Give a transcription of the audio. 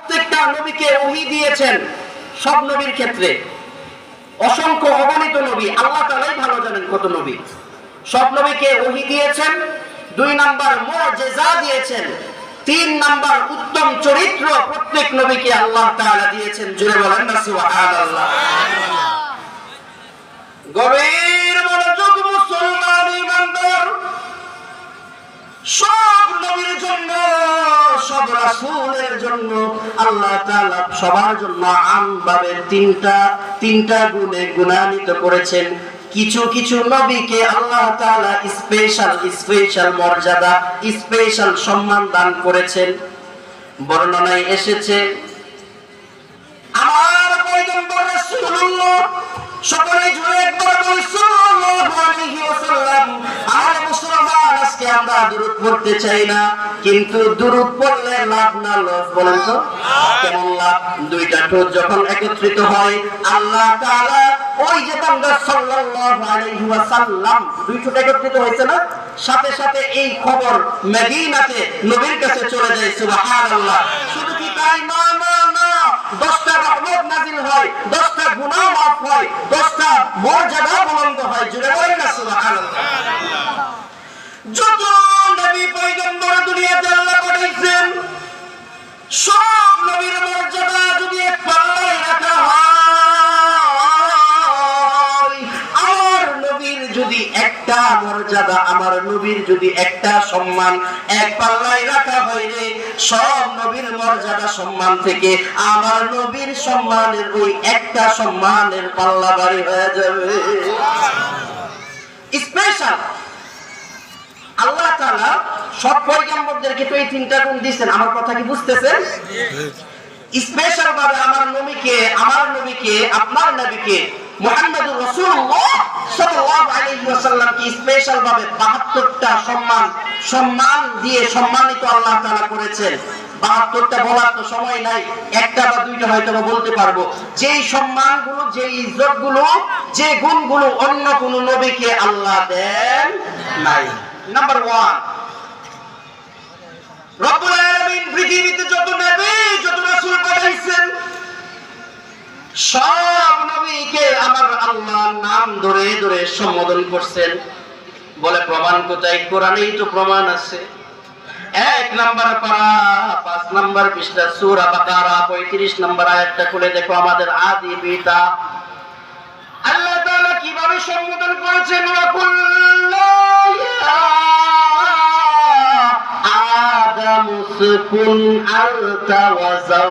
প্রত্যেকটা নবীকে ওহী দিয়েছেন। সব নবীর ক্ষেত্রে অসংখ্য অগণিত নবী, আল্লাহ তাআলাই ভালো জানেন কত নবী। সব নবীকে ওহী দিয়েছেন। 2 নাম্বার মুজিজা দিয়েছেন। 3 নাম্বার উত্তম চরিত্র প্রত্যেক নবীকে আল্লাহ তাআলা দিয়েছেন। জোরে বলেন না সুবহানাল্লাহ। গভীর মনোযোগ মুসলমান ইমানদার, সব নবীর জন্য, সব রাসূলের জন্য আল্লাহ তাআলা সবার জন্য আমভাবে তিনটা গুণে গুণান্বিত করেছেন। কিছু কিছু নবীকে আল্লাহ তাআলা স্পেশাল মর্যাদা, স্পেশাল সম্মান দান করেছেন। বর্ণনায় এসেছে আমার পয়গম্বর রাসূলুল্লাহ, সকলে জুড়ে একবার বলি সাল্লাল্লাহু আলাইহি ওয়াসাল্লাম। আর মুসলমান আজকে আমরা দুরূদ পড়তে চাই না, কিন্তু দুরূদ পড়লে লাভ না লস বলেন তো? কেমন লাভ? দুইটা ঠোঁট যখন একত্রিত হয় আল্লাহ তাআলা ওই যে বান্দা সাল্লাল্লাহু আলাইহি ওয়াসাল্লাম, দুই ঠোঁট একত্রিত হয়েছে না, সাথে সাথে এই খবর মদিনাতে নবীর কাছে চলে যায়। সুবহানাল্লাহ। শুধু কি তাই না, 10টা রহমত নাযিল হয়, 10টা গুনাহ মাফ হয়, 10টা মর্যাদা বুলন্দ হয়। জুড়ে বলেন না সুবহানাল্লাহ। যত নবী পয়গম্বর দুনিয়াতে আল্লাহ পাঠাইছেন, সব নবীর মর্যাদা যদি এক পাল্লায় রাখা হয়, আমার নবীর যদি একটা মর্যাদা, আমার নবীর যদি একটা সম্মান এক পাল্লায় রাখা হয় রে, সব নবীর মর্যাদা সম্মান থেকে আমার নবীর সম্মানের ওই একটা সম্মানের পাল্লা ভারী হয়ে যাবে। স্পেশাল আল্লাহ তাআলা সব পয়গম্বরদেরকে তো এই 3টা গুণ দিয়েছেন। আমার কথা কি বুঝতেছেন? স্পেশাল ভাবে আমার নবীকে, আপনার নবীকে মুহাম্মদুর রাসূলুল্লাহ সাল্লাল্লাহু আলাইহি ওয়াসাল্লামকে স্পেশাল ভাবে 72টা সম্মান দিয়ে সম্মানিত আল্লাহ তাআলা করেছেন। 72টা বলার তো সময় নাই, একটা বা দুইটা হয়তো বলতে পারবো। যেই সম্মানগুলো, যে ইজ্জতগুলো, যে গুণগুলো অন্য কোন নবীকে আল্লাহ দেন নাই। নাম্বার 1, রব্বুল আলামিন পৃথিবীতে যত নবী, যত রাসূল পাঠাইছেন, সব নবীকে আমার আল্লাহ নাম ধরে ধরে সম্বোধন করছেন। বলে প্রমাণ কোথায়? কোরআনেই তো প্রমাণ আছে। 1 নাম্বার পারা 5 নাম্বার পৃষ্ঠা সূরা বাকারা 35 নাম্বার আয়াতটা খুলে দেখো। আমাদের আদি পিতা আল্লাহ তাআলা কিভাবে সম্বোধন করেছেন? আদম উসকুন আনতা ওয়া